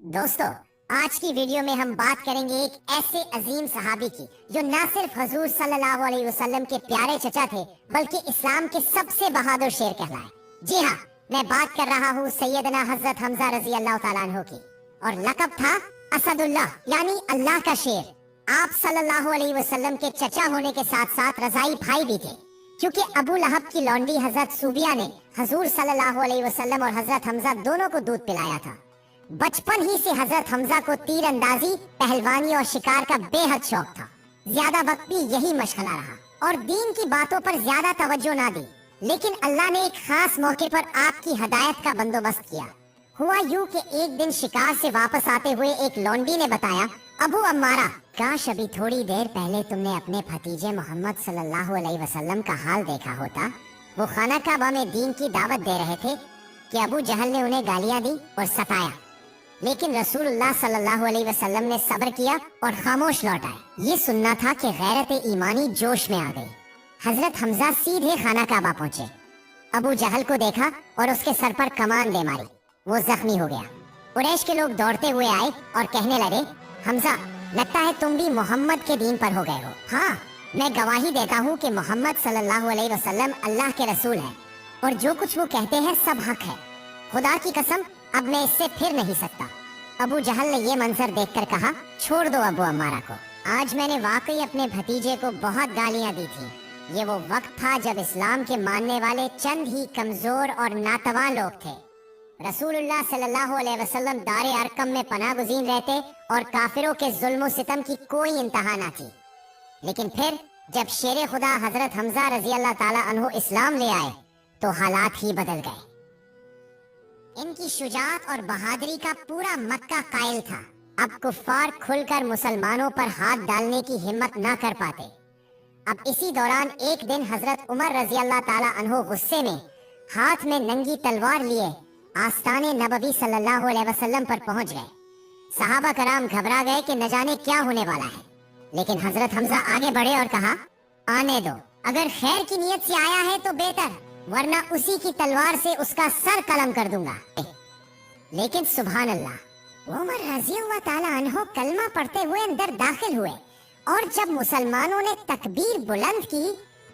दोस्तों, आज की वीडियो में हम बात करेंगे एक ऐसे अजीम सहाबी की जो न सिर्फ हुजूर सल्लल्लाहु अलैहि वसल्लम के प्यारे चचा थे बल्कि इस्लाम के सबसे बहादुर शेर कहलाए। जी हाँ, मैं बात कर रहा हूँ सैयदना हजरत हमजा रजी अल्लाह तआला अन्हु की, और लक़ब था असदुल्लाह यानी अल्लाह का शेर। आप सल्लल्लाहु अलैहि वसल्लम के चचा होने के साथ साथ रज़ाई भाई भी थे, क्योंकि अबू लहब की लौंडी हजरत सूबिया ने हजूर सल्लल्लाहु अलैहि वसल्लम और हजरत हमजा दोनों को दूध पिलाया था। बचपन ही से हजरत हमजा को तीर अंदाजी, पहलवानी और शिकार का बेहद शौक था। ज्यादा वक्त भी यही मशगला रहा और दीन की बातों पर ज्यादा तवज्जो ना दी। लेकिन अल्लाह ने एक खास मौके पर आपकी हदायत का बंदोबस्त किया। हुआ यूं कि एक दिन शिकार से वापस आते हुए एक लौंडी ने बताया, अबू अम्मारा, काश अभी थोड़ी देर पहले तुमने अपने भतीजे मोहम्मद सल्लल्लाहु अलैहि वसल्लम का हाल देखा होता। वो खाना काबा में दीन की दावत दे रहे थे कि अबू जहल ने उन्हें गालियां दी और सताया, लेकिन रसूलुल्लाह सल्लल्लाहु अलैहि वसल्लम ने सब्र किया और खामोश लौट आए। ये सुनना था कि गैरत ईमानी जोश में आ गई। हजरत हमजा सीधे खाना काबा पहुंचे, अबू जहल को देखा और उसके सर पर कमान दे मारी। वो जख्मी हो गया। कुरैश के लोग दौड़ते हुए आए और कहने लगे, हमजा, लगता है तुम भी मोहम्मद के दीन पर हो गए हो। हाँ, मैं गवाही देता हूँ कि मोहम्मद सल्लल्लाहु अलैहि वसल्लम अल्लाह के रसूल है और जो कुछ वो कहते हैं सब हक है। खुदा की कसम, अब मैं इससे फिर नहीं सकता। अबू जहल ने ये मंजर देखकर कहा, छोड़ दो अबू अम्मारा को। आज मैंने वाकई अपने भतीजे को बहुत गालियां दी थी। ये वो वक्त था जब इस्लाम के मानने वाले चंद ही कमजोर और नातवा लोग थे। रसूलुल्लाह सल्लल्लाहु अलैहि वसल्लम दारे अरकम में पनाह गुज़ीर रहते और काफिरों के जुल्म सितम की कोई इंतहा न थी। लेकिन फिर जब शेर खुदा हजरत हमजा रजी अल्लाह ताला अन्हु इस्लाम ले आए तो हालात ही बदल गए। इनकी शुजाअत और बहादुरी का पूरा मक्का कायल था। अब कुफ्फार खुलकर मुसलमानों पर हाथ डालने की हिम्मत न कर पाते। अब इसी दौरान एक दिन हजरत उमर रजी अल्लाह ताला अन्हु गुस्से में हाथ में नंगी तलवार लिए आस्ताने नबवी सल्लल्लाहु अलैहि वसल्लम पर पहुंच गए। सहाबा कराम घबरा गए कि न जाने क्या होने वाला है। लेकिन हजरत हमजा आगे बढ़े और कहा, आने दो, अगर खैर की नीयत से आया है तो बेहतर, वरना उसी की तलवार से उसका सर कलम कर दूंगा। लेकिन सुभान अल्लाह, उमर रज़ी अल्लाह ताला अन्हु कलमा पढ़ते हुए अंदर दाखिल हुए और जब मुसलमानों ने तकबीर बुलंद की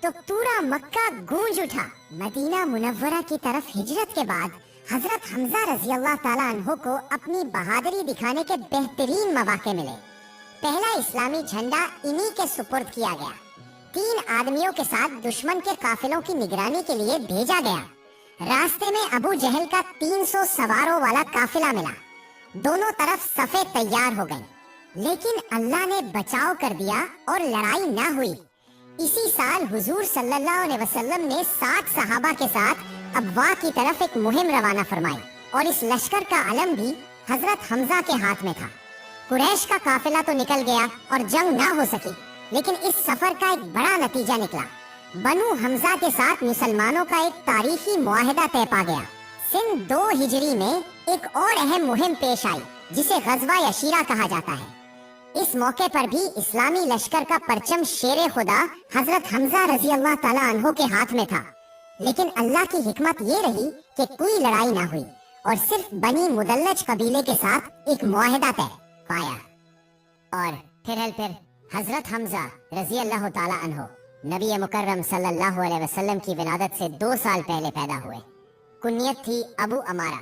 तो पूरा मक्का गूंज उठा। मदीना मुनव्वरा की तरफ हिजरत के बाद हजरत हमजा रज़ी अल्लाह ताला अन्हु को अपनी बहादुरी दिखाने के बेहतरीन मौके मिले। पहला इस्लामी झंडा इन्हीं के सुपुर्द किया गया। 3 आदमियों के साथ दुश्मन के काफिलों की निगरानी के लिए भेजा गया। रास्ते में अबू जहल का 300 सवारों वाला काफिला मिला। दोनों तरफ सफे तैयार हो गए, लेकिन अल्लाह ने बचाव कर दिया और लड़ाई ना हुई। इसी साल हुजूर सल्लल्लाहु अलैहि वसल्लम ने 60 सहाबा के साथ अबवा की तरफ एक मुहिम रवाना फरमाई और इस लश्कर का अलम भी हजरत हमजा के हाथ में था। कुरैश का काफिला तो निकल गया और जंग ना हो सकी, लेकिन इस सफर का एक बड़ा नतीजा निकला। बनु हमजा के साथ मुसलमानों का एक तारीखी मुआहिदा तय पा गया। सन 2 हिजरी में एक और अहम मुहिम पेश आई जिसे गज़वा यशीरा कहा जाता है। इस मौके पर भी इस्लामी लश्कर का परचम शेर खुदा हजरत हमजा रजी अल्लाह ताला अन्हु के हाथ में था। लेकिन अल्लाह की हिकमत ये रही कि कोई लड़ाई ना हुई और सिर्फ बनी मुदल्लज कबीले के साथ एक मुआहिदा तय पाया। और फिर हजरत हमजा रजी अल्लाह ताला अन्हु नबी मुकर्रम सल्लल्लाहु अलैहि वसल्लम की विलादत से 2 साल पहले पैदा हुए। कुन्नियत थी अबू अमारा।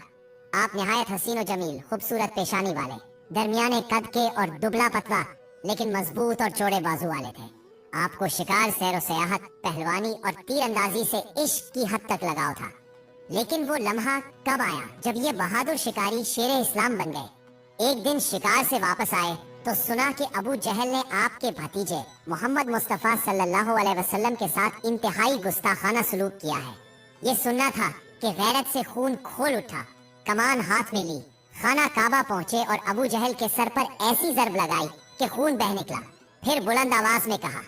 आप निहायत हसीन और जमील, खूबसूरत पेशानी वाले, दरमियाने कद के और दुबला पतला लेकिन मजबूत और चौड़े बाजू वाले थे। आपको शिकार, सैर व सयाहत, पहलवानी और तीरंदाजी से इश्क की हद तक लगाव था। लेकिन वो लम्हा कब आया जब ये बहादुर शिकारी शेर इस्लाम बन गए। एक दिन शिकार से वापस आए तो सुना कि अबू जहल ने आपके भतीजे मोहम्मद मुस्तफ़ा सल्लल्लाहु अलैहि वसल्लम के साथ इंतहाई गुस्ताखाना सलूक किया है। ये सुनना था कि गैरत से खून खोल उठा। कमान हाथ में ली, खाना काबा पहुंचे और अबू जहल के सर पर ऐसी ज़रब लगाई कि खून बह निकला। फिर बुलंद आवाज में कहा,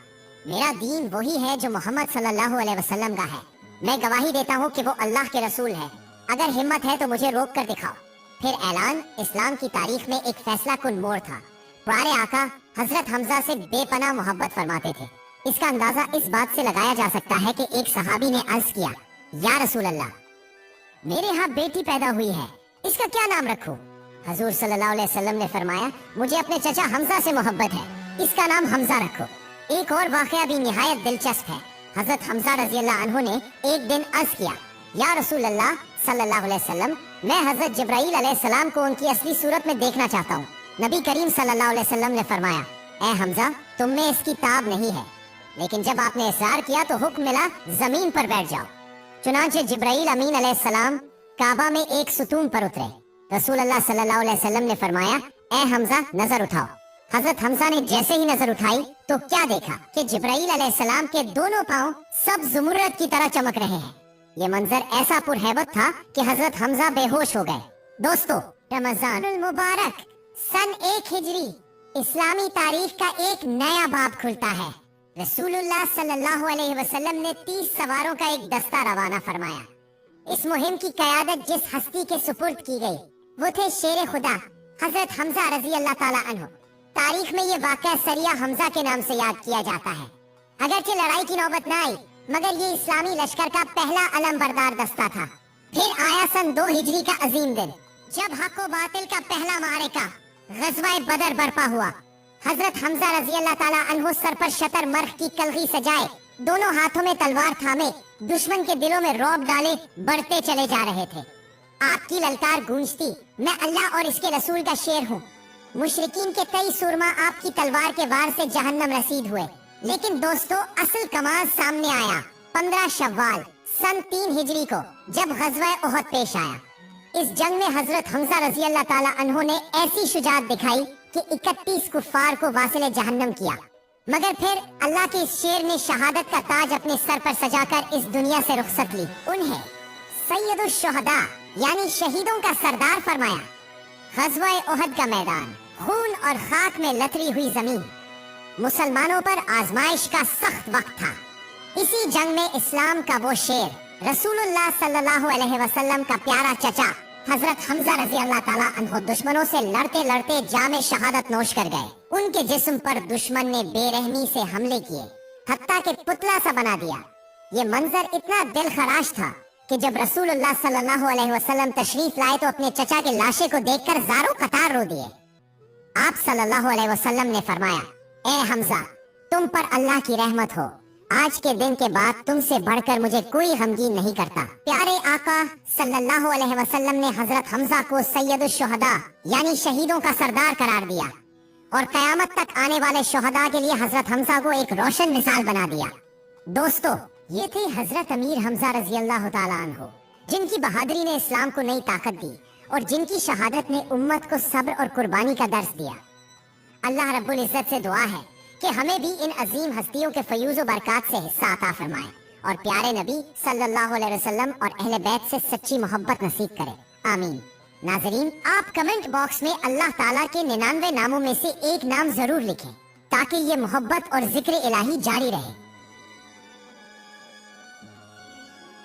मेरा दीन वही है जो मोहम्मद सल्लल्लाहु अलैहि वसल्लम का है। मैं गवाही देता हूँ कि वो अल्लाह के रसूल है। अगर हिम्मत है तो मुझे रोक कर दिखाओ। फिर ऐलान इस्लाम की तारीख में एक फैसला कुन मोड़ था। प्यारे आका हजरत हमजा से बेपनाह मोहब्बत फरमाते थे। इसका अंदाजा इस बात से लगाया जा सकता है कि एक सहाबी ने अर्ज किया, या रसूल अल्लाह, मेरे यहाँ बेटी पैदा हुई है, इसका क्या नाम रखूं? हजूर सल्लल्लाहु अलैहि वसल्लम ने फरमाया, मुझे अपने चचा हमजा से मोहब्बत है, इसका नाम हमजा रखो। एक और वाकया भी निहायत दिलचस्प है। हजरत हमजा रजी अल्लाह अन्हु ने एक दिन अर्ज किया, या रसूल अल्लाह सल्लल्लाहु अलैहि वसल्लम, मैं हजरत जिब्राईल अलैहिस्सलाम को उनकी असली सूरत में देखना चाहता हूँ। नबी करीम सल्लल्लाहु अलैहि वसल्लम ने फरमाया, ए हमजा, तुम में इसकी ताब नहीं है, लेकिन जब आपने इसरार किया तो हुक्म मिला, जमीन पर बैठ जाओ। चुनांचे जिब्राईल अमीन अलैहिस्सलाम काबा में एक सुतून पर उतरे। रसूल अल्लाह सल्लल्लाहु अलैहि वसल्लम ने फरमाया, ए हमजा, नजर उठाओ। हजरत हमजा ने जैसे ही नजर उठाई तो क्या देखा कि जिब्राईल अलैहिस्सलाम के दोनों पांव सब जुमुर्रत की तरह चमक रहे हैं। ये मंजर ऐसा पुरहैबत था कि हजरत हमजा बेहोश हो गए। दोस्तों, रमजानुल मुबारक सन 1 हिजरी इस्लामी तारीख का एक नया बाब खुलता है। रसूलुल्लाह सल्लल्लाहु अलैहि वसल्लम ने 30 सवारों का एक दस्ता रवाना फरमाया। इस मुहिम की क़यादत जिस हस्ती के सुपुर्द की गई वो थे शेर खुदा हजरत हमजा रजी अल्लाह ताला अन्हु। तारीख में ये वाक़या सरिया हमजा के नाम से याद किया जाता है। अगरचे लड़ाई की नौबत न आई, मगर ये इस्लामी लश्कर का पहला अलम बरदार दस्ता था। फिर आया सन 2 हिजरी का अजीम दिन, जब हक व बातिल का पहला मारिका ग़ज़वाए बदर बर्पा हुआ। हजरत हमजा रजी अल्लाह ताला अन्हु सर पर शतर मर्ख की कलगी सजाए, दोनों हाथों में तलवार थामे, दुश्मन के दिलों में रौब डाले बढ़ते चले जा रहे थे। आपकी ललकार गूंजती, मैं अल्लाह और इसके रसूल का शेर हूँ। मुशरिकीन के कई सुरमा आपकी तलवार के वार से जहन्नम रसीद हुए। लेकिन दोस्तों, असल कमाल सामने आया 15 शव्वाल सन 3 हिजरी को, जब ग़ज़वा उहद पेश आया। इस जंग में हजरत हमजा रजी अल्लाह ताला अन्हु ने ऐसी शुजाअत दिखाई कि 31 कुफ़ार को वासिले जहन्नम किया। मगर फिर अल्लाह के इस शेर ने शहादत का ताज अपने सर पर सजाकर इस दुनिया से रुखसत ली। उन्हें सैयदुश शुहदा यानी शहीदों का सरदार फरमाया। ग़ज़वा उहद का मैदान, खून और खाक में लथड़ी हुई जमीन, मुसलमानों पर आजमाइश का सख्त वक्त था। इसी जंग में इस्लाम का वो शेर रसूलुल्लाह सल्लल्लाहु अलैहि वसल्लम का प्यारा चचा हजरत हमजा रजी अल्लाह ताला अन्हु दुश्मनों से लड़ते लड़ते जामे शहादत नोश कर गए। उनके जिस्म पर दुश्मन ने बेरहमी से हमले किए, हत्ता के पुतला सा बना दिया। ये मंजर इतना दिल खराश था कि जब रसूलुल्लाह सल्लल्लाहु अलैहि वसल्लम तशरीफ लाए तो अपने चचा के लाशे को देखकर ज़ारो कतार रो दिए। आप सल्लल्लाहु अलैहि वसल्लम ने फरमाया, ए हमजा, तुम पर अल्लाह की रहमत हो। आज के दिन के बाद तुमसे बढ़कर मुझे कोई गमगीन नहीं करता। प्यारे आका सल्लल्लाहु अलैहि वसल्लम ने हजरत हमजा को सैयदुश शुहदा यानी शहीदों का सरदार करार दिया और कयामत तक आने वाले शुहदा के लिए हजरत हमजा को एक रोशन मिसाल बना दिया। दोस्तों, ये थे हजरत अमीर हमजा रजी अल्लाह ताला अन्हु, जिनकी बहादुरी ने इस्लाम को नई ताकत दी और जिनकी शहादत ने उम्मत को सब्र और कुर्बानी का दर्स दिया। अल्लाह रब्बुल इज्जत से दुआ है कि हमें भी इन अजीम हस्तियों के फयूज़ व बरक़ात से हिस्सा अता फरमाए और प्यारे नबी सल्लल्लाहु अलैहि वसल्लम और अहले बैत से सच्ची मोहब्बत नसीब करे। आमीन। नाज़रीन, आप कमेंट बॉक्स में अल्लाह ताला के 99 नामों में से एक नाम जरूर लिखें ताकि ये मोहब्बत और जिक्र इलाही जारी रहे।